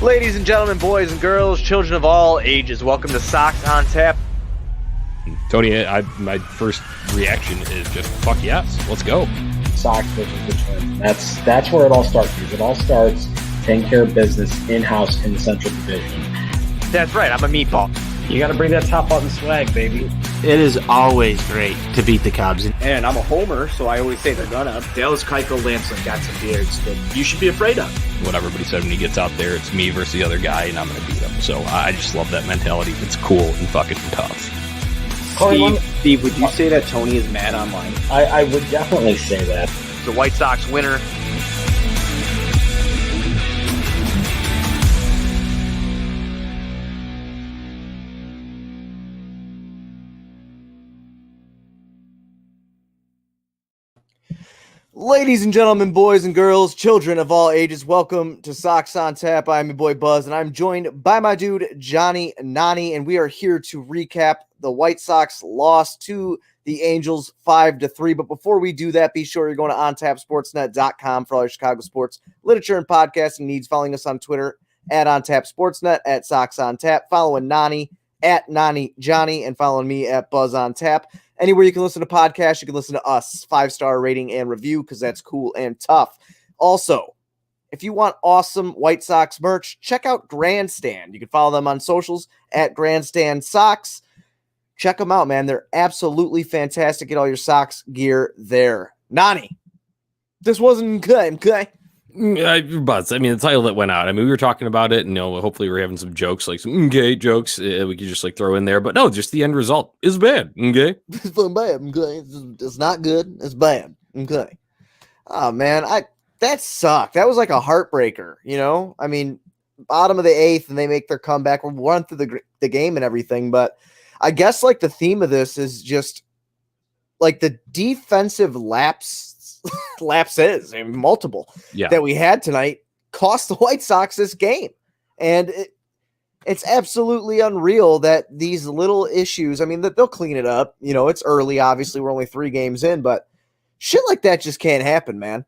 Ladies and gentlemen, boys and girls, children of all ages, welcome to Sox On Tap. Tony, my first reaction is just, fuck yes, let's go. Sox versus the Twins. That's where it all starts. It all starts taking care of business in-house in the Central Division. That's right, I'm a meatball. You got to bring that top button swag, baby. It is always great to beat the Cubs. And I'm a homer, so I always say they're gonna. Dallas Keuchel Lansing got some beards that you should be afraid of. What everybody said when he gets out there, it's me versus the other guy, and I'm going to beat him. So I just love that mentality. It's cool and fucking tough. Steve, would you say that Tony is mad online? I would definitely say that. The White Sox winner. Ladies and gentlemen, boys and girls, children of all ages, welcome to Sox On Tap. I'm your boy Buzz, and I'm joined by my dude, Johnny Nani, and we are here to recap the White Sox loss to the Angels 5-3. But before we do that, be sure you're going to OnTapSportsNet.com for all your Chicago sports, literature, and podcasting needs. Following us on Twitter at OnTapSportsNet, at Sox On Tap, following Nani at Nani Johnny, and following me at Buzz On Tap. Anywhere you can listen to podcasts, you can listen to us. 5-star rating and review, because that's cool and tough. Also, if you want awesome White Sox merch, check out Grandstand. You can follow them on socials at Grandstand Sox. Check them out, man. They're absolutely fantastic. Get all your Sox gear there. Nani, this wasn't good, okay? Buzz, I mean, the title that went out, I mean, we were talking about it, and, hopefully we're having some jokes, like some okay jokes we could just, throw in there. But no, just the end result is bad, okay? It's bad, okay? It's not good. It's bad, okay? Oh, man, that sucked. That was like a heartbreaker, I mean, bottom of the eighth, and they make their comeback. We'll run through the game and everything, but I guess, the theme of this is just, the defensive lapses, multiple, that we had tonight cost the White Sox this game. And it's absolutely unreal that these little issues, I mean, that they'll clean it up. It's early, obviously. We're only 3 games in, but shit like that just can't happen, man.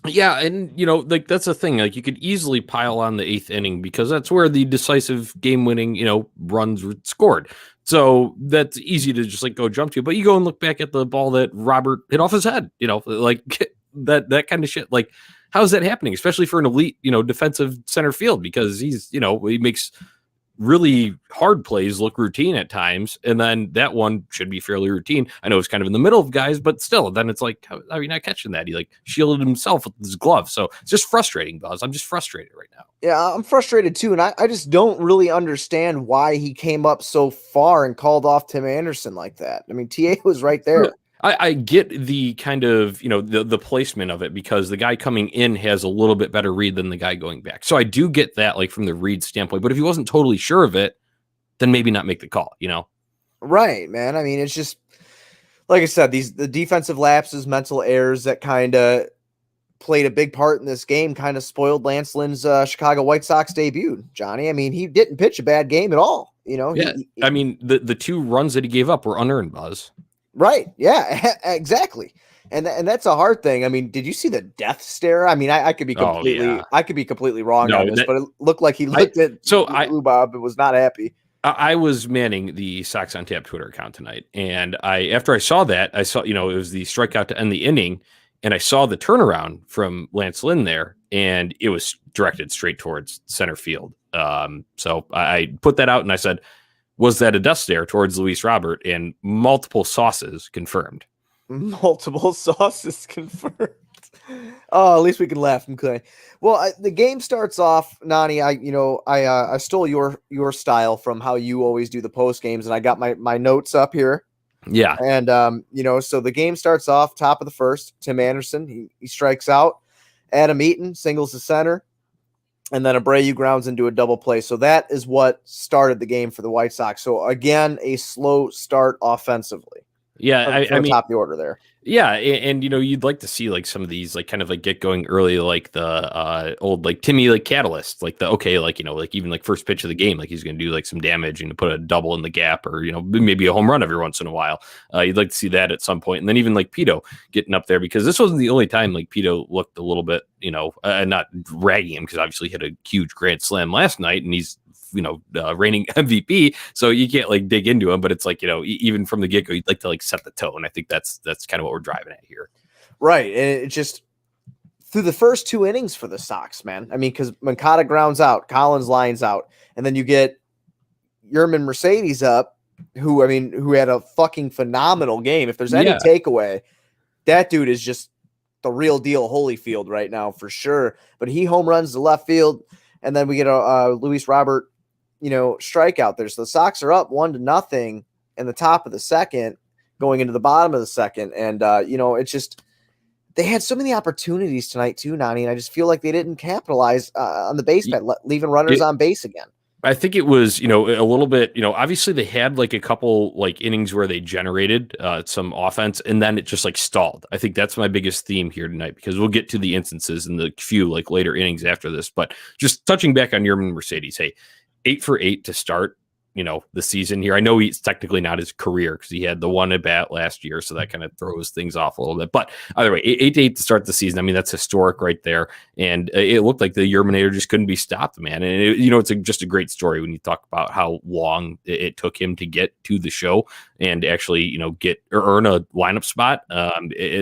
Yeah, and, that's the thing. You could easily pile on the 8th inning, because that's where the decisive game-winning, runs were scored. So that's easy to just go jump to. But you go and look back at the ball that Robert hit off his head, that kind of shit. How is that happening? Especially for an elite, defensive center field, because he's, he makes really hard plays look routine at times. And then that one should be fairly routine. I know it's kind of in the middle of guys, but still, then it's how are you not catching that? He shielded himself with his glove. So it's just frustrating, Buzz. I'm just frustrated right now. Yeah, I'm frustrated too. And I just don't really understand why he came up so far and called off Tim Anderson like that. I mean, TA was right there. Yeah. I get the kind of, the placement of it, because the guy coming in has a little bit better read than the guy going back. So I do get that, from the read standpoint. But if he wasn't totally sure of it, then maybe not make the call, Right, man. I mean, it's just, like I said, the defensive lapses, mental errors that kind of played a big part in this game kind of spoiled Lance Lynn's Chicago White Sox debut, Johnny. I mean, he didn't pitch a bad game at all, Yeah, I mean, the 2 runs that he gave up were unearned, Buzz. Right. Yeah, exactly. And that's a hard thing. I mean, did you see the death stare? I mean, I could be completely wrong on this, but it looked like he looked at Blue Bob and was not happy. I was manning the Sox On Tap Twitter account tonight, and after I saw that, I saw, it was the strikeout to end the inning, and I saw the turnaround from Lance Lynn there, and it was directed straight towards center field. So I put that out, and I said, was that a death stare towards Luis Robert? And multiple sauces confirmed. Multiple sauces confirmed. Oh, at least we can laugh. Okay. Well, the game starts off, Nani. I stole your style from how you always do the post games, and I got my notes up here. Yeah. And so the game starts off top of the first. Tim Anderson, he strikes out. Adam Eaton singles to center. And then Abreu grounds into a double play. So that is what started the game for the White Sox. So again, a slow start offensively. Yeah, from I the mean, top of the order there. yeah, and you know, you'd like to see like some of these like kind of like get going early, like the old like Timmy like catalyst, like the okay, like you know, like even like first pitch of the game, like he's going to do like some damage and put a double in the gap, or you know, maybe a home run every once in a while. You'd like to see that at some point, and then even like Pito getting up there, because this wasn't the only time like Pito looked a little bit, you know, not ragging him, because obviously he had a huge grand slam last night, and he's reigning MVP, so you can't like dig into him, but it's like, you know, even from the get-go, you'd like to like set the tone. I think that's kind of what we're driving at here. Right. And it just through the first 2 innings for the Sox, man. I mean, because Moncada grounds out, Collins lines out, and then you get Yerman Mercedes up, who had a fucking phenomenal game. If there's any takeaway, that dude is just the real deal Holyfield right now for sure. But he home runs to left field, and then we get a Luis Robert, strikeout there. So the Sox are up 1-0 in the top of the second, going into the bottom of the second. And, it's just, they had so many opportunities tonight too, Nani, and I just feel like they didn't capitalize on the base bet, leaving runners on base again. I think it was, a little bit, obviously they had like a couple like innings where they generated some offense, and then it just like stalled. I think that's my biggest theme here tonight, because we'll get to the instances in the few like later innings after this. But just touching back on Yerman Mercedes, hey, 8 for 8 to start, the season here. I know he's technically not his career, because he had the one at bat last year, so that kind of throws things off a little bit. But either way, 8-8 to start the season. I mean, that's historic right there. And it looked like the Yerminator just couldn't be stopped, man. And it's just a great story when you talk about how long it took him to get to the show and actually, get or earn a lineup spot.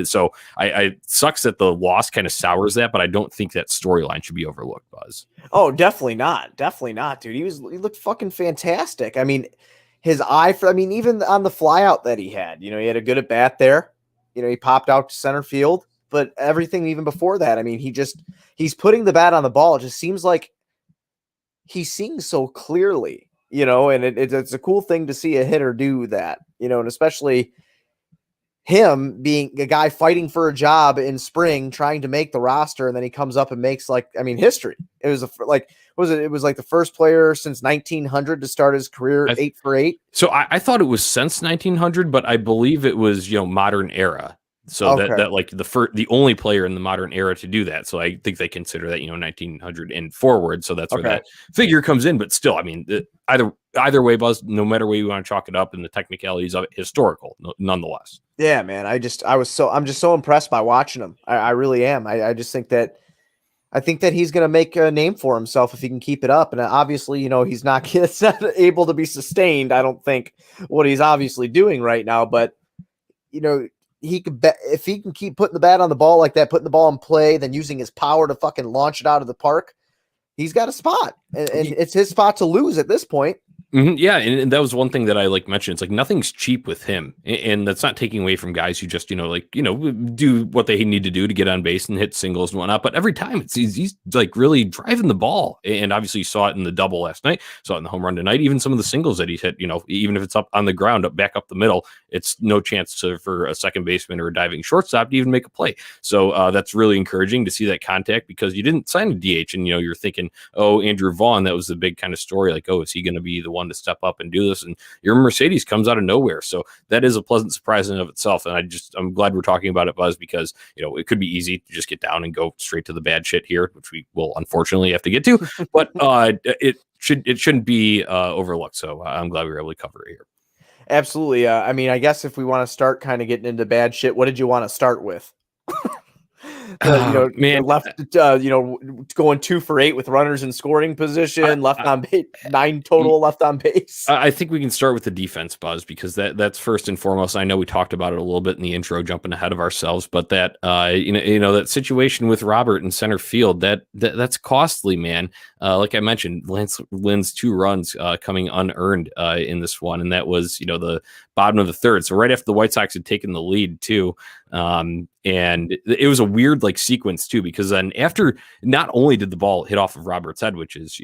So I sucks that the loss kind of sours that, but I don't think that storyline should be overlooked, Buzz. Oh, definitely not, dude. He looked fucking fantastic. I mean, his eye even on the flyout that he had, he had a good at bat there. He popped out to center field, but everything even before that, I mean, he's putting the bat on the ball. It just seems like he's seeing so clearly, and it's a cool thing to see a hitter do that, and especially him being a guy fighting for a job in spring, trying to make the roster, and then he comes up and makes history. It was it was like the first player since 1900 to start his career 8 for 8. So I thought it was since 1900, but I believe it was modern era. So okay. that like the only player in the modern era to do that. So I think they consider that 1900 and forward. So that's where that figure comes in. But still, I mean, either way, Buzz, no matter way you want to chalk it up, and the technicalities of it, historical nonetheless. Yeah, man. I'm just so impressed by watching him. I really am. I just think that he's going to make a name for himself if he can keep it up. And obviously, it's not able to be sustained. I don't think what he's obviously doing right now, but he could bet if he can keep putting the bat on the ball like that, putting the ball in play, then using his power to fucking launch it out of the park. He's got a spot, and it's his spot to lose at this point. Mm-hmm. Yeah, and that was one thing that I mentioned. It's like nothing's cheap with him, and that's not taking away from guys who just do what they need to do to get on base and hit singles and whatnot. But every time he's like really driving the ball, and obviously you saw it in the double last night, saw it in the home run tonight. Even some of the singles that he's hit, even if it's up on the ground, back up the middle, it's no chance for a second baseman or a diving shortstop to even make a play. So that's really encouraging to see that contact, because you didn't sign a DH, and you're thinking, oh, Andrew Vaughn, that was the big kind of story. Like, oh, is he going to be the one to step up and do this? And your Mercedes comes out of nowhere, so that is a pleasant surprise in of itself. And I'm glad we're talking about it, Buzz, because it could be easy to just get down and go straight to the bad shit here, which we will unfortunately have to get to, but it shouldn't be overlooked. So I'm glad we were able to cover it here. Absolutely. I mean, I guess if we want to start kind of getting into bad shit, what did you want to start with? Man, left, going 2 for 8 with runners in scoring position, left on base, 9 total left on base. I think we can start with the defense, Buzz, because that's first and foremost. I know we talked about it a little bit in the intro, jumping ahead of ourselves, but that that situation with Robert in center field, that's costly, man. Like I mentioned, Lynn's 2 runs coming unearned in this one, and that was the bottom of the third. So right after the White Sox had taken the lead too. And it was a weird sequence too, because then after, not only did the ball hit off of Robert's head, which is,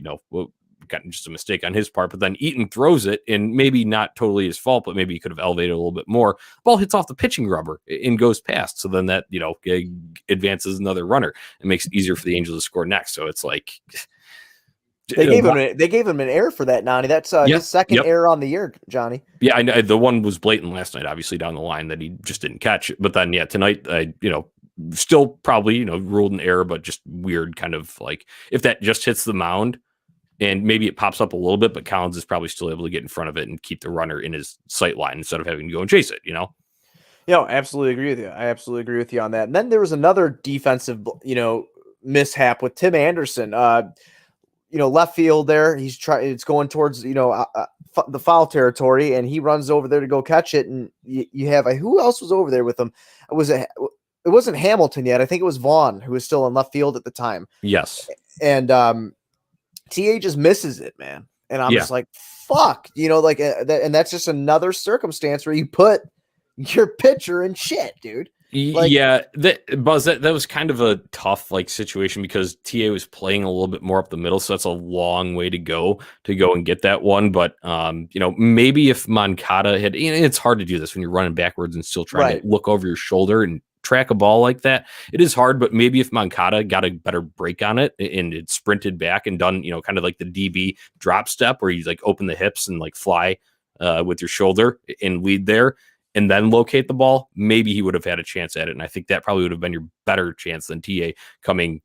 got just a mistake on his part, but then Eaton throws it, and maybe not totally his fault, but maybe he could have elevated a little bit more. Ball hits off the pitching rubber and goes past. So then that, advances another runner and makes it easier for the Angels to score next. So it's like, They gave him an error for that, Nani. That's his second error on the year, Johnny. Yeah, I know the one was blatant last night, obviously down the line that he just didn't catch. But then, tonight, still probably ruled an error, but just weird, kind of like if that just hits the mound and maybe it pops up a little bit, but Collins is probably still able to get in front of it and keep the runner in his sight line instead of having to go and chase it. Yeah, absolutely agree with you. I absolutely agree with you on that. And then there was another defensive, mishap with Tim Anderson. Left field there. It's going towards the foul territory, and he runs over there to go catch it. And you have who else was over there with him? It wasn't Hamilton yet. I think it was Vaughn who was still in left field at the time. Yes, and TA just misses it, man. And I'm just like, fuck, and that's just another circumstance where you put your pitcher in shit, dude. That was kind of a tough situation because TA was playing a little bit more up the middle, so that's a long way to go and get that one. But maybe if Moncada had, it's hard to do this when you're running backwards and still trying to look over your shoulder and track a ball like that. It is hard, but maybe if Moncada got a better break on it and it sprinted back and done, kind of like the DB drop step where you like open the hips and like fly with your shoulder and lead there, and then locate the ball, maybe he would have had a chance at it. And I think that probably would have been your better chance than TA coming,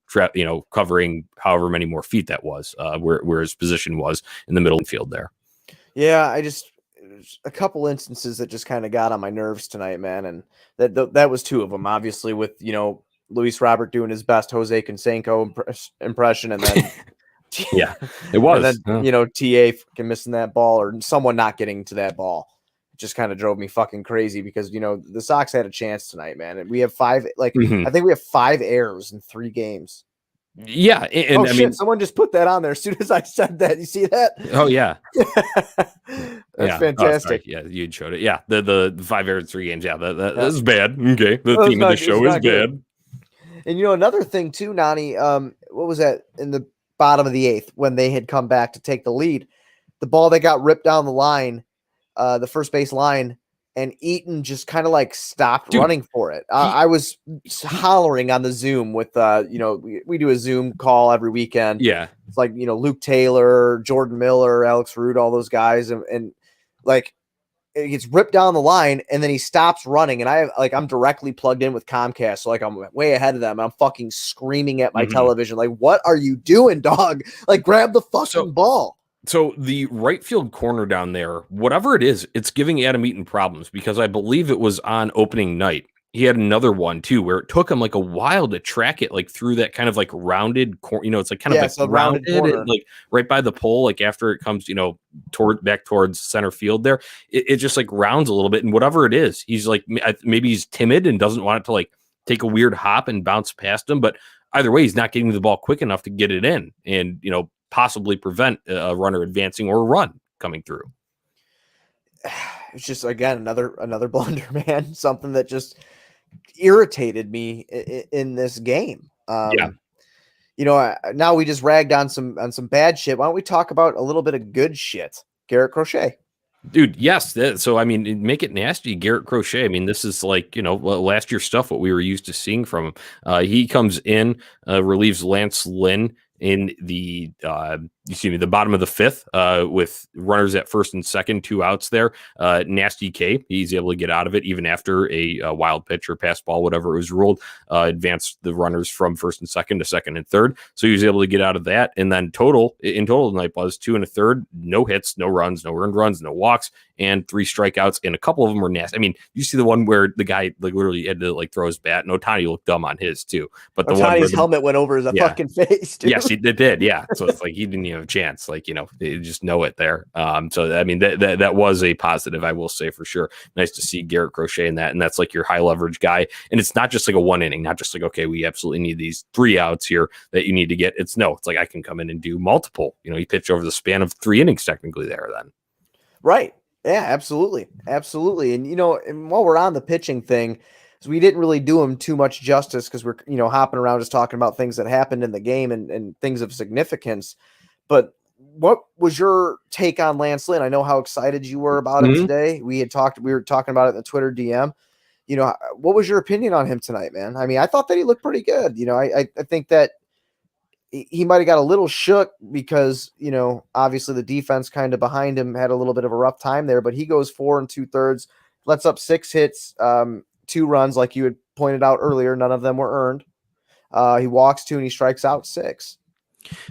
covering however many more feet that was, where his position was in the middle field there. Yeah, a couple instances that just kind of got on my nerves tonight, man. And that was two of them, obviously, with, Luis Robert doing his best Jose Canseco impression. And then, yeah, it was. And then, TA missing that ball or someone not getting to that ball. Just kind of drove me fucking crazy because, the Sox had a chance tonight, man. And we have I think we have 5 errors in 3 games. Yeah. And shit, someone just put that on there as soon as I said that. You see that? Oh, yeah. That's fantastic. Yeah, you showed it. Yeah, the 5 errors in 3 games. Yeah, that's bad. Okay, the theme of the show is bad. And, another thing, too, Nani, what was that in the bottom of the 8th when they had come back to take the lead? The ball that got ripped down the line, the first base line, and Eaton just kind of like stopped running for it. I was hollering on the Zoom with, we do a Zoom call every weekend. Yeah. It's like, Luke Taylor, Jordan Miller, Alex Root, all those guys. And like it gets ripped down the line and then he stops running. And I'm directly plugged in with Comcast. So like I'm way ahead of them. I'm fucking screaming at my television. Like, what are you doing, dog? Like grab the fucking ball. So the right field corner down there, whatever it is, it's giving Adam Eaton problems because I believe it was on opening night. He had another one too, where it took him like a while to track it, like through that kind of like rounded corner. It's like kind of like rounded and, like right by the pole, like after it comes, back towards center field there, it just like rounds a little bit. And whatever it is, he's like, maybe he's timid and doesn't want it to like take a weird hop and bounce past him. But either way, he's not getting the ball quick enough to get it in and, possibly prevent a runner advancing or a run coming through. It's just, again, another blunder, man. Something that just irritated me in this game. Now we just ragged on some bad shit. Why don't we talk about a little bit of good shit? Garrett Crochet. Dude, yes. So, I mean, make it nasty. Garrett Crochet. I mean, this is like, last year's stuff, what we were used to seeing from him. He comes in, relieves Lance Lynn in the bottom of the 5th with runners at first and second, 2 outs there. Nasty K, he's able to get out of it even after a wild pitch or pass ball, whatever it was ruled, advanced the runners from first and second to second and third. So he was able to get out of that. And then in total tonight was 2 1/3, no hits, no runs, no earned runs, no walks, and 3 strikeouts. And a couple of them were nasty. I mean, you see the one where the guy like literally had to like throw his bat, and Ohtani looked dumb on his too. But Ohtani's helmet went over his fucking face, dude. Yes, he did. Yeah. So it's like he didn't even have a chance. Like, they just know it there. So I mean, that was a positive, I will say for sure. Nice to see Garrett Crochet in that. And that's like your high leverage guy. And it's not just like a 1 inning, not just like, okay, we absolutely need these 3 outs here that you need to get. It's like I can come in and do multiple. He pitched over the span of 3 innings technically there then. Right. Yeah, absolutely. Absolutely. And, and while we're on the pitching thing, so we didn't really do him too much justice because we're, hopping around just talking about things that happened in the game and things of significance. But what was your take on Lance Lynn? I know how excited you were about it today. We were talking about it in the Twitter DM. What was your opinion on him tonight, man? I mean, I thought that he looked pretty good. I think that he might have got a little shook because, obviously the defense kind of behind him had a little bit of a rough time there, but he goes 4 2/3, lets up 6 hits, 2 runs, like you had pointed out earlier. None of them were earned. He walks 2 and he strikes out 6.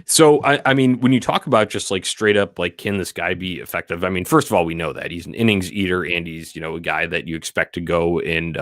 So, I mean, when you talk about just like straight up, like, can this guy be effective? I mean, first of all, we know that he's an innings eater and he's, a guy that you expect to go and,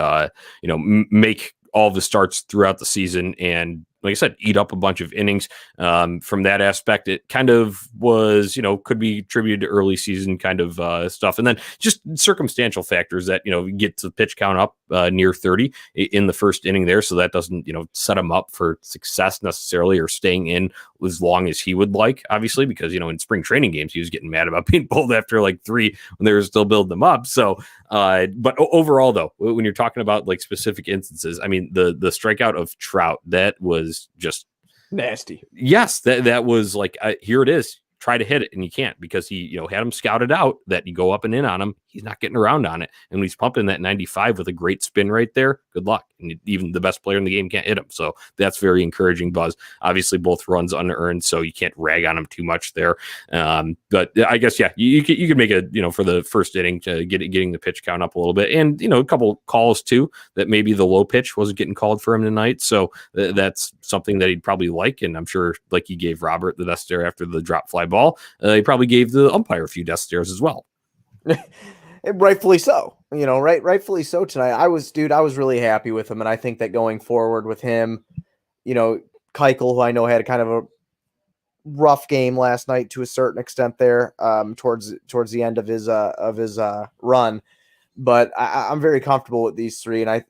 make all the starts throughout the season and, like I said, eat up a bunch of innings. From that aspect, it kind of was, could be attributed to early season kind of stuff. And then just circumstantial factors that, get the pitch count up near 30 in the first inning there. So that doesn't, set him up for success necessarily or staying in as long as he would like, obviously, because, in spring training games, he was getting mad about being pulled after like 3 when they were still building them up. So, but overall, though, when you're talking about like specific instances, I mean, the strikeout of Trout, that was just nasty. Yes, that was like, here it is. Try to hit it, and you can't because he, had him scouted out that you go up and in on him. He's not getting around on it. And when he's pumping that 95 with a great spin right there, good luck. And even the best player in the game can't hit him. So that's very encouraging, Buzz. Obviously, both runs unearned, so you can't rag on him too much there. But I guess, yeah, you could make a, for the first inning to getting the pitch count up a little bit. And, a couple calls, too, that maybe the low pitch wasn't getting called for him tonight. So that's something that he'd probably like. And I'm sure, like he gave Robert the death stare after the drop fly ball, he probably gave the umpire a few death stares as well. Rightfully so, rightfully so tonight. I was really happy with him. And I think that going forward with him, Keuchel, who I know had kind of a rough game last night to a certain extent there, towards the end of his run, but I'm very comfortable with these 3. And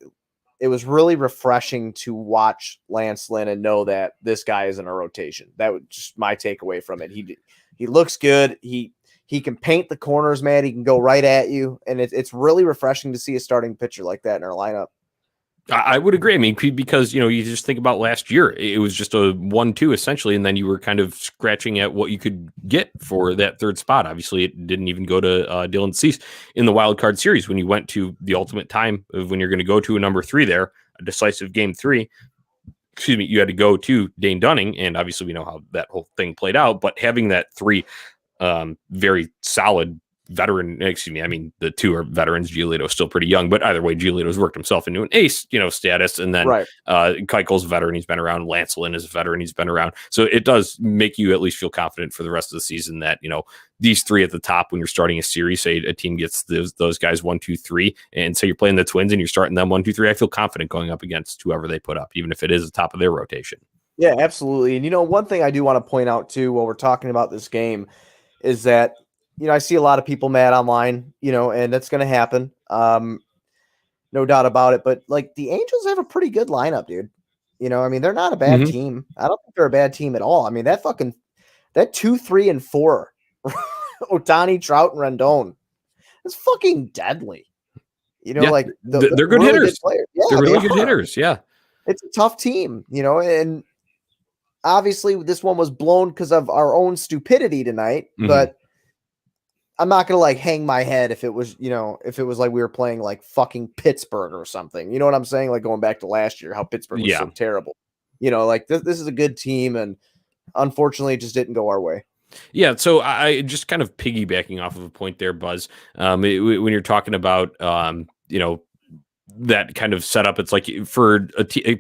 it was really refreshing to watch Lance Lynn and know that this guy is in a rotation. That was just my takeaway from it. He looks good. He can paint the corners, man. He can go right at you. And it's really refreshing to see a starting pitcher like that in our lineup. I would agree. I mean, because, you just think about last year, it was just a 1-2 essentially. And then you were kind of scratching at what you could get for that third spot. Obviously, it didn't even go to Dylan Cease in the wild card series when you went to the ultimate time of when you're going to go to a number 3 there, a decisive game 3. Excuse me, you had to go to Dane Dunning. And obviously, we know how that whole thing played out. But having that 3 very solid veteran, I mean, the 2 are veterans. Giolito's still pretty young, but either way, Giolito's worked himself into an ace, status. And then Keuchel's a veteran. He's been around. Lance Lynn is a veteran. He's been around. So it does make you at least feel confident for the rest of the season that, these 3 at the top, when you're starting a series, say a team gets those guys 1, 2, 3, and so you're playing the Twins and you're starting them 1, 2, 3. I feel confident going up against whoever they put up, even if it is the top of their rotation. Yeah, absolutely. And, one thing I do want to point out too, while we're talking about this game, is that, I see a lot of people mad online, and that's going to happen. No doubt about it. But like the Angels have a pretty good lineup, dude. I mean, they're not a bad team. I don't think they're a bad team at all. I mean, that 2, 3, and 4, Ohtani, Trout, and Rendon, it's fucking deadly. Like they're good really hitters. Good yeah, they're really good hitters. Yeah. It's a tough team, and obviously this one was blown because of our own stupidity tonight, but I'm not going to like hang my head if it was like we were playing like fucking Pittsburgh or something. You know what I'm saying? Like going back to last year, how Pittsburgh was so terrible. Like this is a good team, and unfortunately it just didn't go our way. Yeah, so I just kind of piggybacking off of a point there, Buzz. When you're talking about that kind of setup, it's like for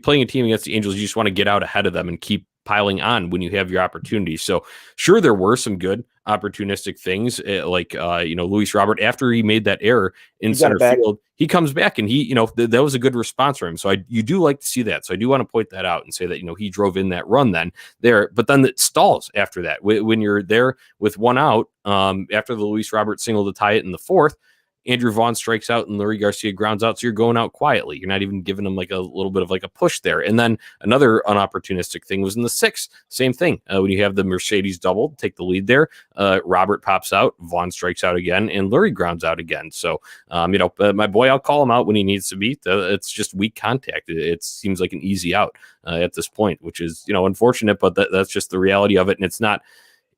playing a team against the Angels, you just want to get out ahead of them and keep piling on when you have your opportunities. So sure, there were some good opportunistic things like Luis Robert, after he made that error in center field, he comes back and he that was a good response from him. So you do like to see that. So I do want to point that out and say that he drove in that run then there, but then it stalls after that when you're there with 1 out after the Luis Robert single to tie it in the 4th. Andrew Vaughn strikes out and Leury Garcia grounds out. So you're going out quietly. You're not even giving him like a little bit of like a push there. And then another unopportunistic thing was in the 6th. Same thing. When you have the Mercedes double, take the lead there. Robert pops out. Vaughn strikes out again. And Leury grounds out again. So, my boy, I'll call him out when he needs to be. It's just weak contact. It seems like an easy out at this point, which is, unfortunate, but that's just the reality of it. And it's not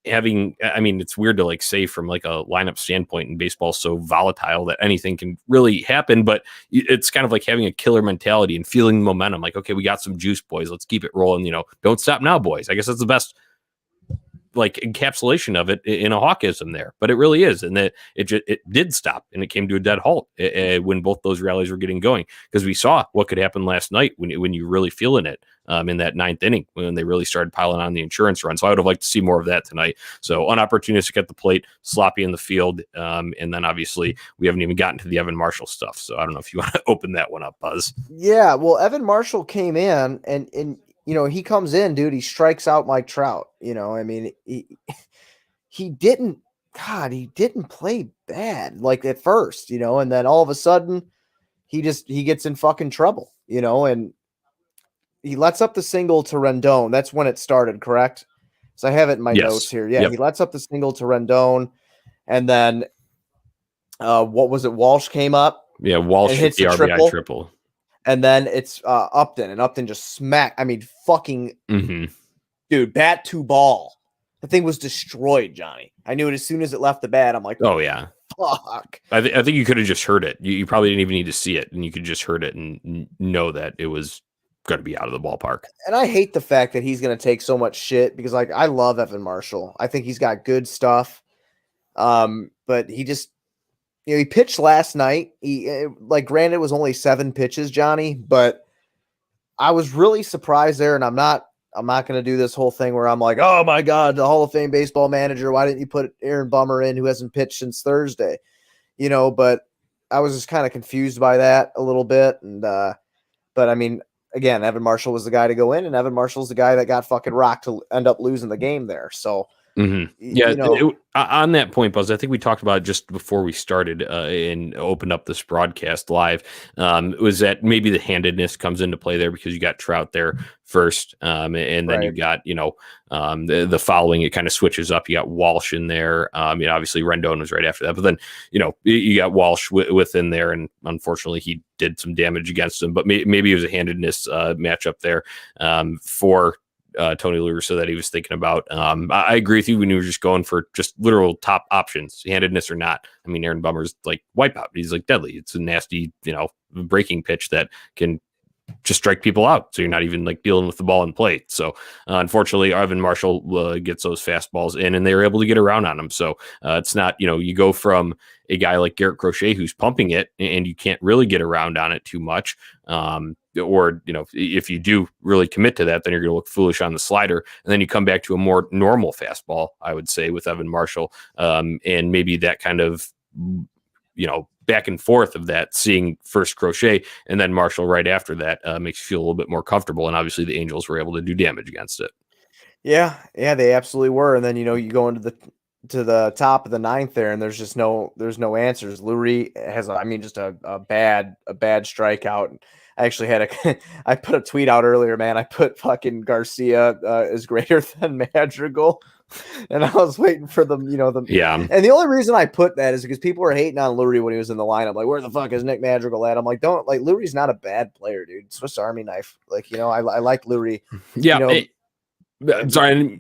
it's weird to like say from like a lineup standpoint, and baseball so volatile that anything can really happen, but it's kind of like having a killer mentality and feeling momentum. Like, okay, we got some juice, boys. Let's keep it rolling. Don't stop now, boys. I guess that's the best like encapsulation of it in a Hawkism there, but it really is. And that it did stop and it came to a dead halt when both those rallies were getting going, because we saw what could happen last night when you really feeling it in that ninth inning, when they really started piling on the insurance run. So I would have liked to see more of that tonight. So unopportunistic at the plate, sloppy in the field. And then obviously we haven't even gotten to the Evan Marshall stuff. So I don't know if you want to open that one up, Buzz. Yeah. Well, Evan Marshall came in and he comes in, dude, he strikes out Mike Trout. He didn't play bad like at first, and then all of a sudden he gets in fucking trouble, and he lets up the single to Rendon. That's when it started, correct? So I have it in my notes here. Yeah, yep. He lets up the single to Rendon, and then what was it? Walsh came up. Yeah, Walsh hits the RBI triple. And then it's Upton, and Upton just smacked. Dude, bat to ball. The thing was destroyed, Johnny. I knew it as soon as it left the bat. I'm like, oh, yeah. Fuck. I think you could have just heard it. You probably didn't even need to see it, and you could just heard it and know that it was going to be out of the ballpark. And I hate the fact that he's going to take so much shit, because, like, I love Evan Marshall. I think he's got good stuff. But he just... he pitched last night. Granted, it was only 7 pitches, Johnny, but I was really surprised there. And I'm not going to do this whole thing where I'm like, oh my God, the Hall of Fame baseball manager. Why didn't you put Aaron Bummer in, who hasn't pitched since Thursday? But I was just kind of confused by that a little bit. And, but I mean, again, Evan Marshall was the guy to go in, and Evan Marshall's the guy that got fucking rocked to end up losing the game there. So, yeah, on that point, Buzz, I think we talked about it just before we started and opened up this broadcast live. Was that maybe the handedness comes into play there, because you got Trout there first, and then you got the following. It kind of switches up. You got Walsh in there. Obviously Rendon was right after that, but then you got Walsh within there, and unfortunately he did some damage against him. But maybe it was a handedness matchup there for Tony La Russa that he was thinking about. I agree with you when you were just going for just literal top options, handedness or not. I mean, Aaron Bummer's like wipeout. He's like deadly. It's a nasty, breaking pitch that can just strike people out. So you're not even like dealing with the ball in play. So unfortunately, Evan Marshall gets those fastballs in, and they were able to get around on him. So it's not, you go from a guy like Garrett Crochet who's pumping it and you can't really get around on it too much. Or, if you do really commit to that, then you're going to look foolish on the slider. And then you come back to a more normal fastball, I would say, with Evan Marshall. And maybe that kind of, back and forth of that, seeing first Crochet and then Marshall right after that makes you feel a little bit more comfortable. And obviously the Angels were able to do damage against it. Yeah, they absolutely were. And then, you go into the top of the ninth there, and there's no answers. Lurie has, just a bad strikeout. I actually I put a tweet out earlier, man. I put fucking Garcia is greater than Madrigal. And I was waiting for them, Yeah. And the only reason I put that is because people were hating on Lurie when he was in the lineup. Like, where the fuck is Nick Madrigal at? I'm like, Lurie's not a bad player, dude. Swiss Army knife. Like, I like Lurie. Yeah. I'm sorry,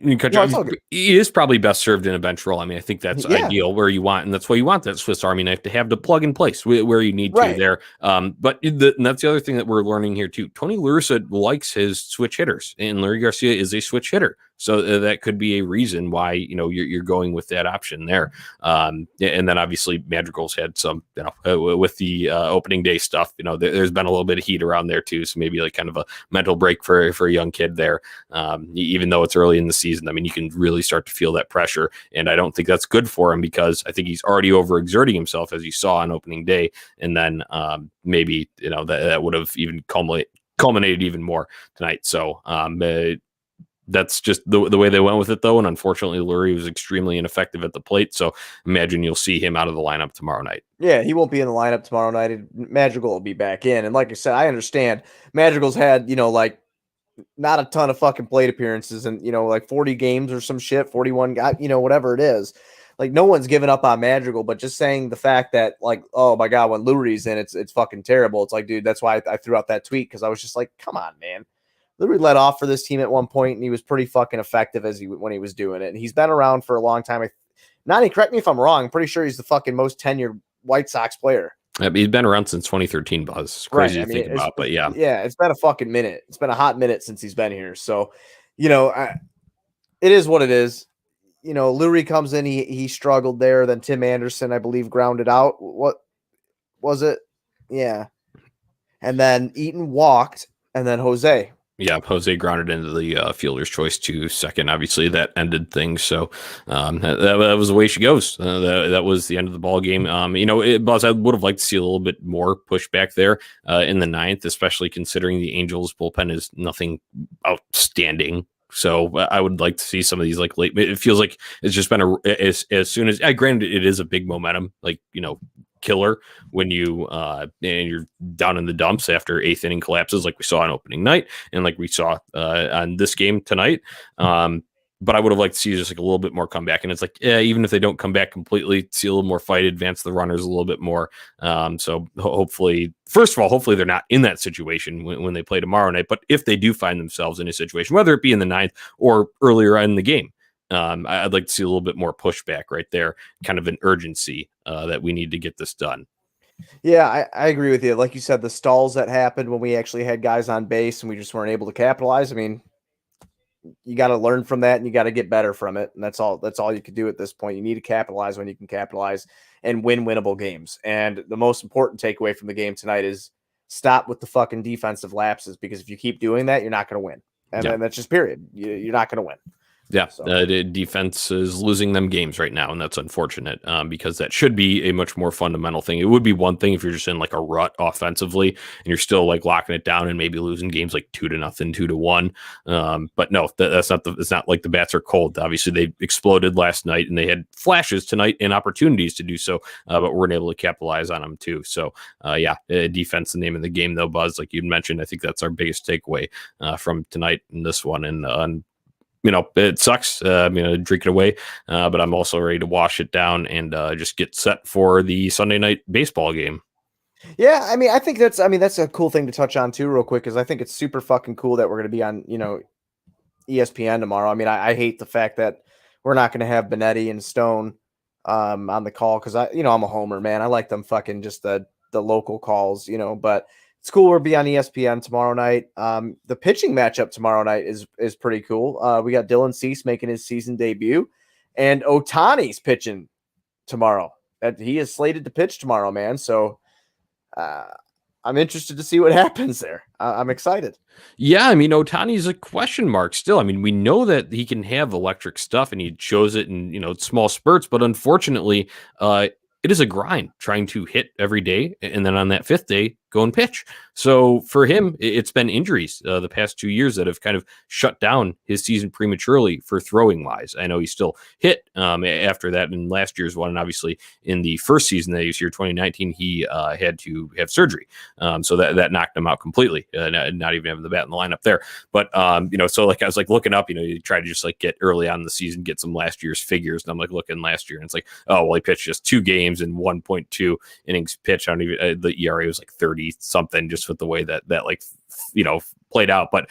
he is probably best served in a bench role. I think that's ideal, where you want, and that's why you want that Swiss Army knife to have the plug in place where you need to there. But and that's the other thing that we're learning here too. Tony La Russa likes his switch hitters, and Larry Garcia is a switch hitter. So that could be a reason why, you're going with that option there. And then obviously Madrigal's had some, with the opening day stuff, there's been a little bit of heat around there too. So maybe like kind of a mental break for a young kid there. Even though it's early in the season, you can really start to feel that pressure. And I don't think that's good for him, because I think he's already overexerting himself, as you saw on opening day. And then maybe, that would have even culminated even more tonight. So that's just the way they went with it, though. And unfortunately, Lurie was extremely ineffective at the plate. So imagine you'll see him out of the lineup tomorrow night. Yeah, he won't be in the lineup tomorrow night. Madrigal will be back in. And like I said, I understand Madrigal's had, not a ton of fucking plate appearances and, 40 games or some shit, 41 guys, whatever it is. Like, no one's given up on Madrigal, but just saying the fact that, like, oh my God, when Lurie's in, it's fucking terrible. It's like, dude, that's why I threw out that tweet, because I was just like, come on, man. Lurie led off for this team at one point, and he was pretty fucking effective when he was doing it. And he's been around for a long time. Nani, correct me if I'm wrong. I'm pretty sure he's the fucking most tenured White Sox player. He's been around since 2013, Buzz. It's crazy to think about, but yeah. Yeah, it's been a fucking minute. It's been a hot minute since he's been here. So, it is what it is. Lurie comes in, he struggled there. Then Tim Anderson, I believe, grounded out. What was it? Yeah. And then Eaton walked, and then Jose. Yeah, Jose grounded into the fielder's choice to second. Obviously, that ended things. So that was the way she goes. That was the end of the ball game. Buzz, I would have liked to see a little bit more pushback there in the ninth, especially considering the Angels bullpen is nothing outstanding. So I would like to see some of these like late. It feels like it's just been as soon as granted it is a big momentum, killer when you and you're down in the dumps after eighth inning collapses like we saw on opening night and like we saw on this game tonight. But I would have liked to see just like a little bit more comeback. And it's like, even if they don't come back completely, see a little more fight, advance the runners a little bit more. So hopefully, first of all, hopefully they're not in that situation when they play tomorrow night. But if they do find themselves in a situation, whether it be in the ninth or earlier in the game, I'd like to see a little bit more pushback right there, kind of an urgency that we need to get this done. Yeah, I agree with you. Like you said, the stalls that happened when we actually had guys on base and we just weren't able to capitalize. I mean, you got to learn from that and you got to get better from it. And that's all you can do at this point. You need to capitalize when you can capitalize and win winnable games. And the most important takeaway from the game tonight is stop with the fucking defensive lapses, because if you keep doing that, you're not going to win. And then that's just period. You're not going to win. Yeah, the defense is losing them games right now, and that's unfortunate because that should be a much more fundamental thing. It would be one thing if you're just in like a rut offensively and you're still like locking it down and maybe losing games like 2-0, 2-1. But no, that's not it's not like the bats are cold. Obviously, they exploded last night and they had flashes tonight and opportunities to do so, but weren't able to capitalize on them too. So defense, the name of the game though, Buzz, like you mentioned, I think that's our biggest takeaway from tonight in this one. And it sucks. Drink it away, but I'm also ready to wash it down and just get set for the Sunday night baseball game. Yeah, I think that's a cool thing to touch on too, real quick, because I think it's super fucking cool that we're going to be on, ESPN tomorrow. I hate the fact that we're not going to have Benetti and Stone on the call because I'm a homer, man. I like them fucking just the local calls, but. It's cool. We'll be on ESPN tomorrow night. The pitching matchup tomorrow night is pretty cool. We got Dylan Cease making his season debut, and Ohtani's pitching tomorrow. He is slated to pitch tomorrow, man. So I'm interested to see what happens there. I'm excited. Yeah, Ohtani's a question mark still. We know that he can have electric stuff, and he shows it in small spurts. But unfortunately, it is a grind trying to hit every day, and then on that fifth day, go and pitch. So for him, it's been injuries the past 2 years that have kind of shut down his season prematurely for throwing wise. I know he still hit after that in last year's one, and obviously in the first season that he was here, 2019, he had to have surgery. So that knocked him out completely, not even having the bat in the lineup there. But, so like I was like looking up, you try to just like get early on in the season, get some last year's figures. And I'm like looking last year and it's like, oh, well, he pitched just 2 games and 1.2 innings pitched. I don't even, the ERA was like 30 something just with the way that played out, but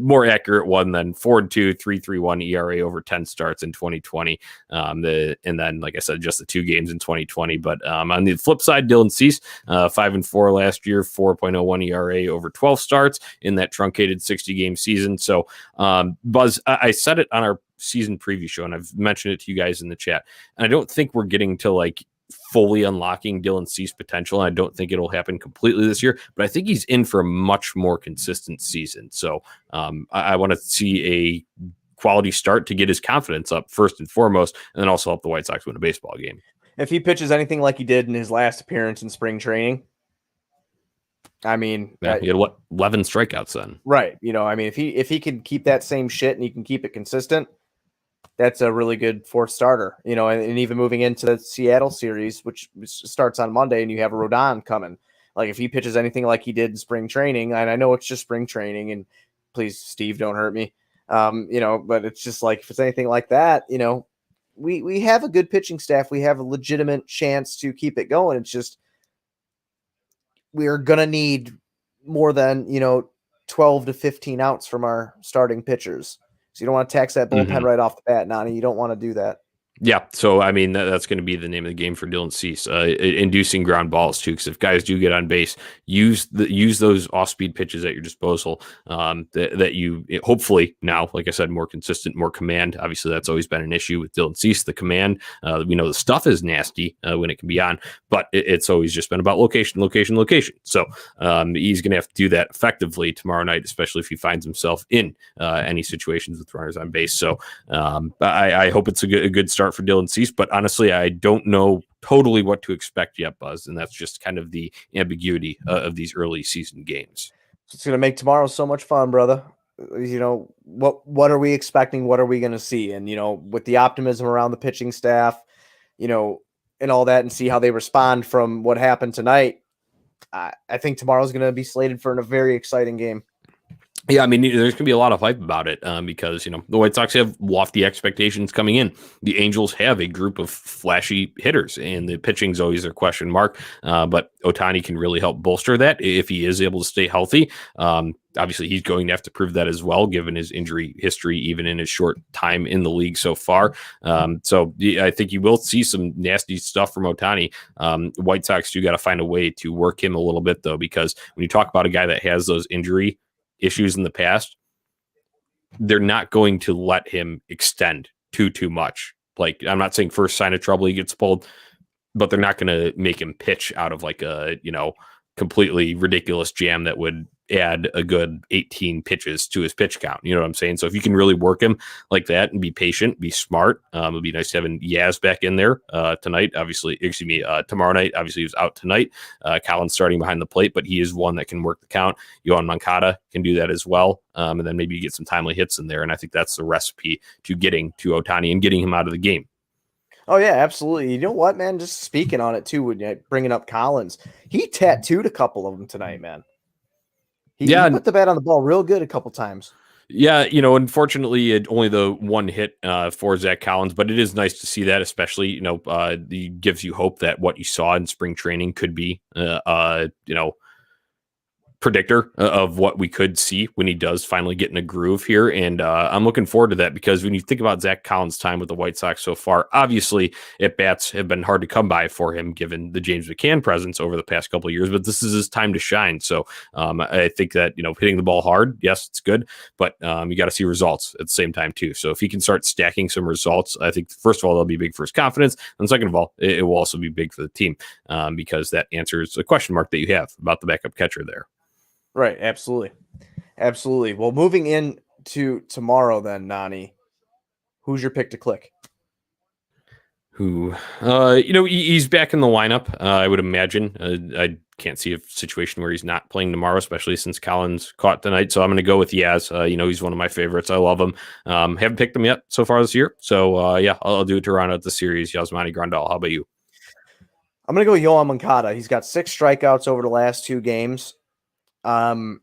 more accurate one than 4-2, 3.31 ERA over 10 starts in 2020. And then, like I said, just the 2 games in 2020. But on the flip side, Dylan Cease, 5-4 last year, 4.01 ERA over 12 starts in that truncated 60-game season. So, Buzz, I said it on our season preview show, and I've mentioned it to you guys in the chat. And I don't think we're getting to like fully unlocking Dylan Cease potential. And I don't think it'll happen completely this year, but I think he's in for a much more consistent season. So I want to see a quality start to get his confidence up first and foremost, and then also help the White Sox win a baseball game. If he pitches anything like he did in his last appearance in spring training, he had 11 strikeouts then. Right. If he can keep that same shit and he can keep it consistent, that's a really good fourth starter, and even moving into the Seattle series, which starts on Monday, and you have Rodon coming. Like if he pitches anything like he did in spring training, and I know it's just spring training, and please, Steve, don't hurt me. But it's just like, if it's anything like that, we have a good pitching staff. We have a legitimate chance to keep it going. It's just, we're going to need more than, 12 to 15 outs from our starting pitchers. So you don't want to tax that bullpen right off the bat, Nani. You don't want to do that. Yeah, so I mean that's going to be the name of the game for Dylan Cease, inducing ground balls too. Because if guys do get on base, use those off-speed pitches at your disposal. That you hopefully now, like I said, more consistent, more command. Obviously, that's always been an issue with Dylan Cease. The command, we know the stuff is nasty when it can be on, but it's always just been about location. So he's going to have to do that effectively tomorrow night, especially if he finds himself in any situations with runners on base. So I hope it's a good start for Dylan Cease, but honestly, I don't know totally what to expect yet, Buzz, and that's just kind of the ambiguity of these early season games. It's going to make tomorrow so much fun, brother. You know, what are we expecting? What are we going to see? And, you know, with the optimism around the pitching staff, you know, and all that, and see how they respond from what happened tonight, I think tomorrow's going to be slated for a very exciting game. Yeah, I mean, there's going to be a lot of hype about it because, you know, the White Sox have lofty expectations coming in. The Angels have a group of flashy hitters, and the pitching's always a question mark. But Ohtani can really help bolster that if he is able to stay healthy. Obviously, he's going to have to prove that as well, given his injury history, even in his short time in the league so far. So I think you will see some nasty stuff from Ohtani. White Sox do got to find a way to work him a little bit, though, because when you talk about a guy that has those injury issues in the past, they're not going to let him extend too much. Like, I'm not saying first sign of trouble he gets pulled, but they're not going to make him pitch out of like a, you know, completely ridiculous jam that would add a good 18 pitches to his pitch count. You know what I'm saying? So if you can really work him like that and be patient, be smart, it'll be nice having Yaz back in there tonight. Obviously, tomorrow night. Obviously, he was out tonight. Collins starting behind the plate, but he is one that can work the count. Yohan Moncada can do that as well. And then maybe you get some timely hits in there. And I think that's the recipe to getting to Ohtani and getting him out of the game. Oh, yeah, absolutely. You know what, man? Just speaking on it, too, when you're bringing up Collins, he tattooed a couple of them tonight, man. He put the bat on the ball real good a couple times. Yeah, you know, unfortunately, only the one hit for Zach Collins, but it is nice to see that, especially, you know, it gives you hope that what you saw in spring training could be, you know, predictor of what we could see when he does finally get in a groove here. And I'm looking forward to that, because when you think about Zach Collins' time with the White Sox so far, obviously at bats have been hard to come by for him given the James McCann presence over the past couple of years, but this is his time to shine. So I think that, you know, hitting the ball hard, yes, it's good, but you got to see results at the same time too. So if he can start stacking some results, I think first of all, that'll be big for his confidence. And second of all, it will also be big for the team because that answers a question mark that you have about the backup catcher there. Right, absolutely. Absolutely. Well, moving into tomorrow then, Nani, who's your pick to click? You know, he's back in the lineup, I would imagine. I can't see a situation where he's not playing tomorrow, especially since Collins caught tonight. So I'm going to go with Yaz. You know, he's one of my favorites. I love him. Haven't picked him yet so far this year. So, yeah, I'll do it to round out the series. Yasmani Grandal. How about you? I'm going to go Yohan Moncada. He's got 6 strikeouts over the last 2 games. Kind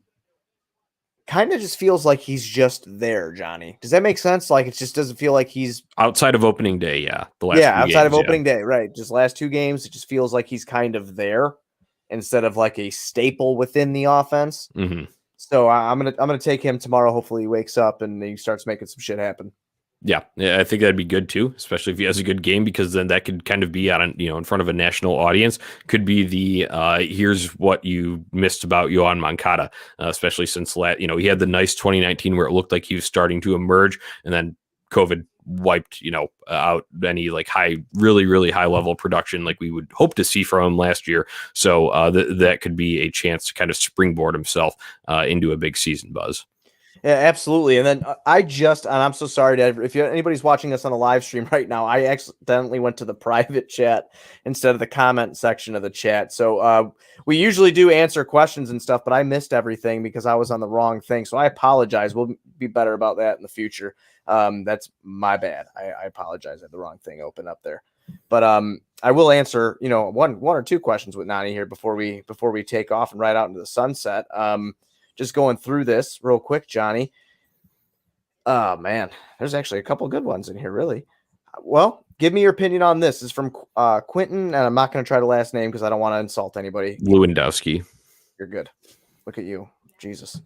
of just feels like he's just there, Johnny. Does that make sense? Like, it just doesn't feel like he's outside of opening day. Yeah. Outside of opening day. Right. Just last 2 games. It just feels like he's kind of there instead of like a staple within the offense. Mm-hmm. So I'm going to take him tomorrow. Hopefully he wakes up and he starts making some shit happen. Yeah, I think that'd be good too, especially if he has a good game, because then that could kind of be on, you know, in front of a national audience. Could be the here's what you missed about Yohan Moncada, especially since you know, he had the nice 2019 where it looked like he was starting to emerge, and then COVID wiped, you know, out any like really high level production like we would hope to see from him last year. So that could be a chance to kind of springboard himself into a big season, Buzz. Yeah, absolutely. And then and I'm so sorry to if anybody's watching us on a live stream right now, I accidentally went to the private chat instead of the comment section of the chat. So we usually do answer questions and stuff, but I missed everything because I was on the wrong thing. So I apologize. We'll be better about that in the future. That's my bad. I apologize. I had the wrong thing open up there. But I will answer, you know, one or two questions with Nani here before we take off and ride out into the sunset. Just going through this real quick, Johnny. Oh, man, there's actually a couple good ones in here, really. Well, give me your opinion on this. This is from Quentin, and I'm not going to try the last name because I don't want to insult anybody. Lewandowski. You're good. Look at you. Jesus.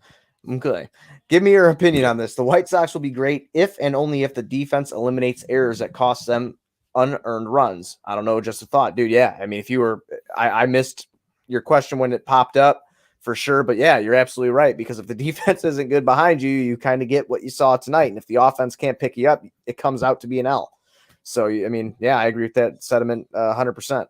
Okay. Give me your opinion on this. The White Sox will be great if and only if the defense eliminates errors that cost them unearned runs. I don't know, just a thought, dude. Yeah. I mean, if you were, I missed your question when it popped up for sure. But yeah, you're absolutely right. Because if the defense isn't good behind you, you kind of get what you saw tonight. And if the offense can't pick you up, it comes out to be an L. So, I mean, yeah, I agree with that sentiment 100%.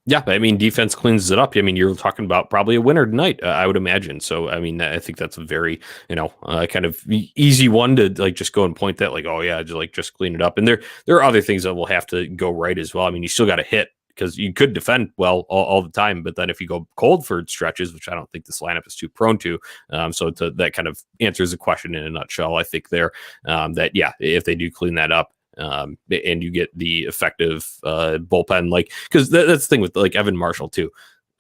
Yeah, I mean, defense cleans it up. I mean, you're talking about probably a winner tonight, I would imagine. So, I mean, I think that's a very, kind of easy one to like just go and point that, like, oh yeah, just clean it up. And there are other things that will have to go right as well. I mean, you still got to hit because you could defend well all the time, but then if you go cold for stretches, which I don't think this lineup is too prone to, that kind of answers the question in a nutshell. I think that yeah, if they do clean that up. And you get the effective bullpen, like because that's the thing with like Evan Marshall too,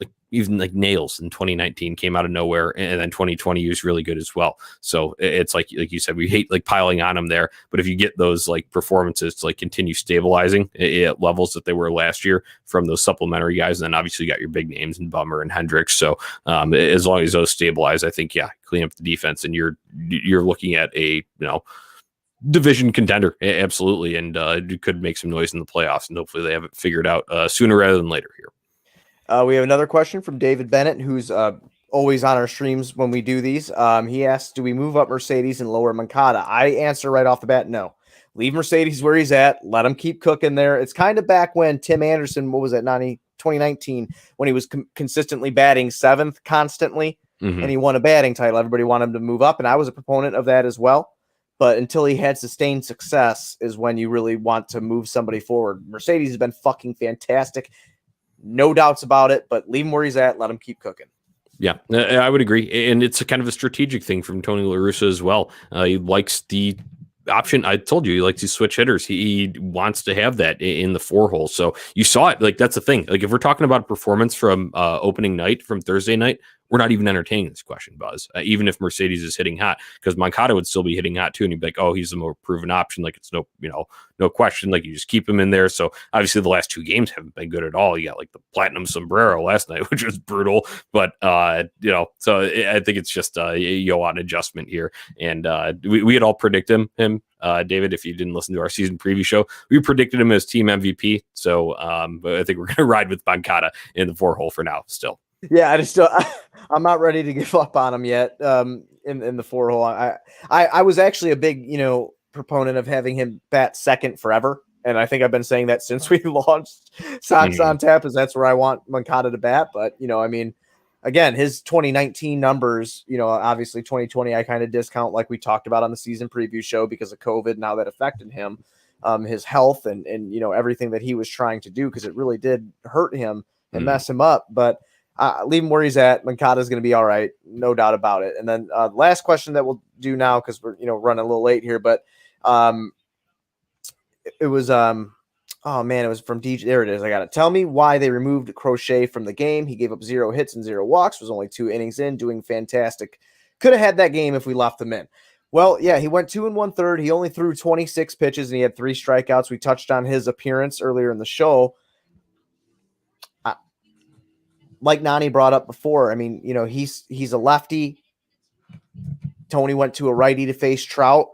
like even like Nails in 2019 came out of nowhere, and then 2020 he was really good as well. So it's like you said, we hate like piling on him there, but if you get those like performances to like continue stabilizing at levels that they were last year from those supplementary guys, then obviously you got your big names in Bummer and Hendricks. So as long as those stabilize, I think clean up the defense, and you're looking at a division contender, absolutely, and could make some noise in the playoffs, and hopefully they have it figured out sooner rather than later here. We have another question from David Bennett, who's always on our streams when we do these. He asks, do we move up Mercedes and lower Moncada? I answer right off the bat, no. Leave Mercedes where he's at. Let him keep cooking there. It's kind of back when Tim Anderson, 2019, when he was consistently batting seventh constantly, and he won a batting title. Everybody wanted him to move up, and I was a proponent of that as well. But until he had sustained success is when you really want to move somebody forward. Mercedes has been fucking fantastic. No doubts about it, but leave him where he's at. Let him keep cooking. Yeah, I would agree. And it's a kind of a strategic thing from Tony La Russa as well. He likes the option. I told you, he likes these switch hitters. He wants to have that in the 4-hole. So you saw it. Like, that's the thing. Like, if we're talking about performance from opening night, from Thursday night, we're not even entertaining this question, Buzz. Even if Mercedes is hitting hot, because Moncada would still be hitting hot too, and you'd be like, "Oh, he's the more proven option." Like, it's no question. Like, you just keep him in there. So obviously, the last 2 games haven't been good at all. You got like the platinum sombrero last night, which was brutal. But so I think it's just a Yoan adjustment here, and we had all predicted him. David, if you didn't listen to our season preview show, we predicted him as team MVP. So but I think we're going to ride with Moncada in the 4-hole for now still. Yeah, I'm not ready to give up on him yet. In the 4-hole, I was actually a big proponent of having him bat second forever, and I think I've been saying that since we launched Sox on Tap, is that's where I want Moncada to bat. But I mean, again, his 2019 numbers, obviously 2020 I kind of discount, like we talked about on the season preview show, because of COVID and how that affected him, his health and everything that he was trying to do, because it really did hurt him and mess him up. But leave him where he's at. Moncada is going to be all right, no doubt about it. And then last question that we'll do now, because we're running a little late here, but it was oh man, it was from DJ. There it is. I got it. Tell me why they removed Crochet from the game. He gave up 0 hits and 0 walks. Was only 2 innings in, doing fantastic. Could have had that game if we left him in. Well, yeah, he went 2 1/3. He only threw 26 pitches and he had 3 strikeouts. We touched on his appearance earlier in the show. Like Nani brought up before, I mean, he's a lefty. Tony went to a righty to face Trout,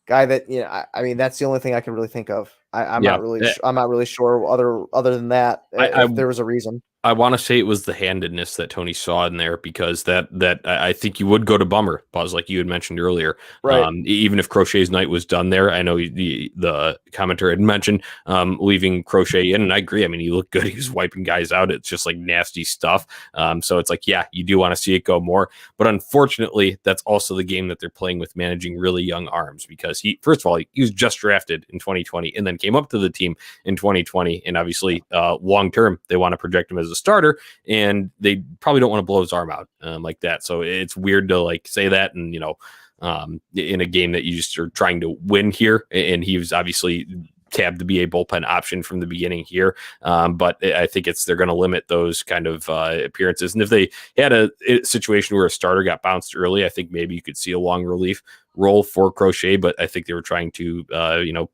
guy that I mean, that's the only thing I can really think of. I'm not really sure other than that. If there was a reason. I want to say it was the handedness that Tony saw in there, because that I think you would go to Bummer, Buzz, like you had mentioned earlier. Right. Even if Crochet's night was done there, I know the commenter had mentioned leaving Crochet in, and I agree. I mean, he looked good. He was wiping guys out. It's just like nasty stuff. So it's like, yeah, you do want to see it go more. But unfortunately, that's also the game that they're playing with, managing really young arms, because first of all, he was just drafted in 2020 and then came up to the team in 2020. And obviously, long term, they want to project him as a starter, and they probably don't want to blow his arm out like that. So it's weird to like say that, and in a game that you just are trying to win here, and he was obviously tabbed to be a bullpen option from the beginning here. But I think they're going to limit those kind of appearances. And if they had a situation where a starter got bounced early, I think maybe you could see a long relief role for Crochet, but I think they were trying to,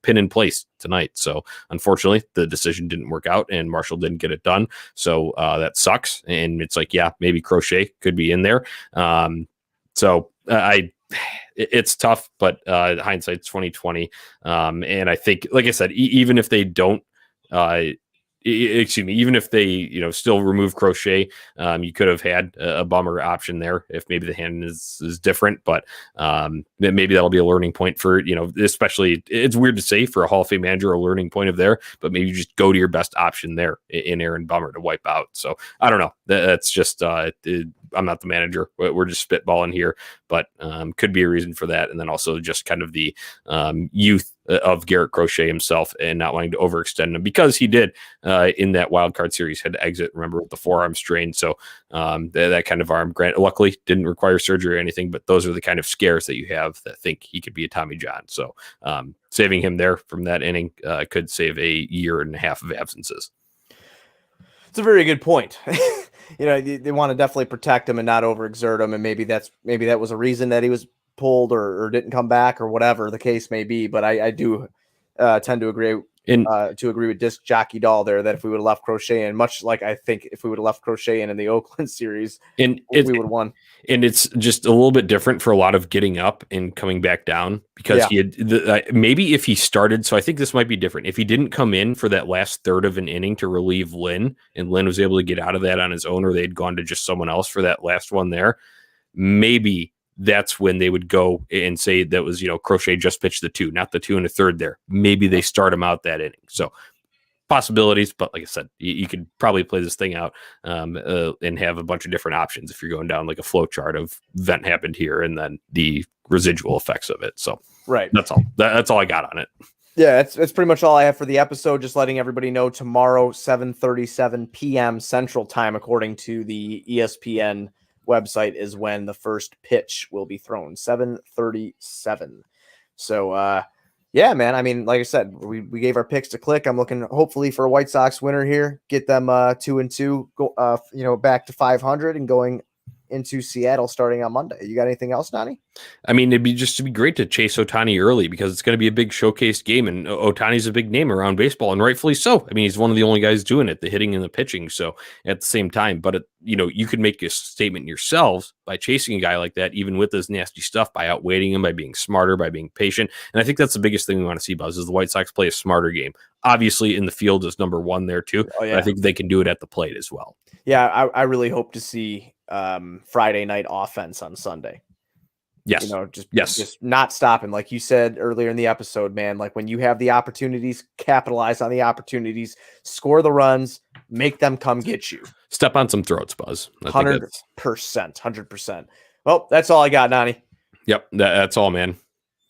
pin in place tonight. So unfortunately, the decision didn't work out and Marshall didn't get it done. So that sucks. And it's like, yeah, maybe Crochet could be in there. So It's tough, but hindsight's 2020. And I think, like I said, even if they don't, excuse me, even if they, still remove Crochet, you could have had a bummer option there if maybe the hand is different, but maybe that'll be a learning point for, especially it's weird to say for a Hall of Fame manager, a learning point of there, but maybe you just go to your best option there in Aaron Bummer to wipe out. So I don't know. That's just, I'm not the manager. We're just spitballing here, but could be a reason for that. And then also just kind of the youth of Garrett Crochet himself and not wanting to overextend him, because he did in that wild card series had to exit, remember, with the forearm strain. So that kind of arm, luckily didn't require surgery or anything, but those are the kind of scares that you have that think he could be a Tommy John. So saving him there from that inning could save a year and a half of absences. It's a very good point. They want to definitely protect him and not overexert him, and maybe that was a reason that he was pulled or didn't come back or whatever the case may be. But I do tend to agree with Disc Jockey Doll there that if we would have left Crochet in, much like I think if we would have left Crochet in the Oakland series, we would have won. And it's just a little bit different for a lot of getting up and coming back down, because he had maybe if he started. So I think this might be different. If he didn't come in for that last third of an inning to relieve Lynn, and Lynn was able to get out of that on his own, or they'd gone to just someone else for that last one there, maybe that's when they would go and say that was, Crochet just pitched the 2, not the 2 and a third there. Maybe they start him out that inning. So possibilities, but like I said, you could probably play this thing out and have a bunch of different options if you're going down like a flow chart of event happened here and then the residual effects of it. So right, that's all. That's all I got on it. Yeah, that's pretty much all I have for the episode. Just letting everybody know tomorrow, 7:37 p.m. Central Time, according to the ESPN website, is when the first pitch will be thrown. 7:37. So yeah, man. I mean, like I said, we gave our picks to click. I'm looking hopefully for a White Sox winner here. Get them 2-2, go back to 500 and going into Seattle starting on Monday. You got anything else, Nani? I mean, it'd be great to chase Ohtani early, because it's going to be a big showcase game, and Ohtani's a big name around baseball, and rightfully so. I mean, he's one of the only guys doing it, the hitting and the pitching. So at the same time, but you could make a statement yourselves by chasing a guy like that, even with this nasty stuff, by outweighting him, by being smarter, by being patient. And I think that's the biggest thing we want to see, Buzz, is the White Sox play a smarter game. Obviously, in the field is number one there too. Oh, yeah. I think they can do it at the plate as well. Yeah, I really hope to see Friday night offense on Sunday. Yes. Just not stopping. Like you said earlier in the episode, man, like when you have the opportunities, capitalize on the opportunities, score the runs, make them come get you. Step on some throats, Buzz. 100%. Well, that's all I got, Nani. Yep. That's all, man.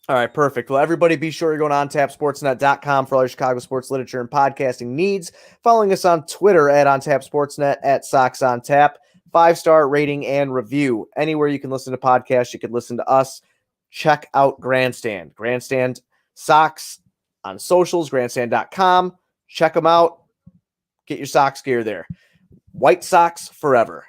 All right, perfect. Well, everybody be sure you're going on TapSportsNet.com for all your Chicago sports literature and podcasting needs. Following us on Twitter at OnTapSportsNet, at Sox On Tap. 5-star rating and review. Anywhere you can listen to podcasts, you can listen to us. Check out Grandstand. Grandstand Sox on socials, grandstand.com. Check them out. Get your Sox gear there. White Sox forever.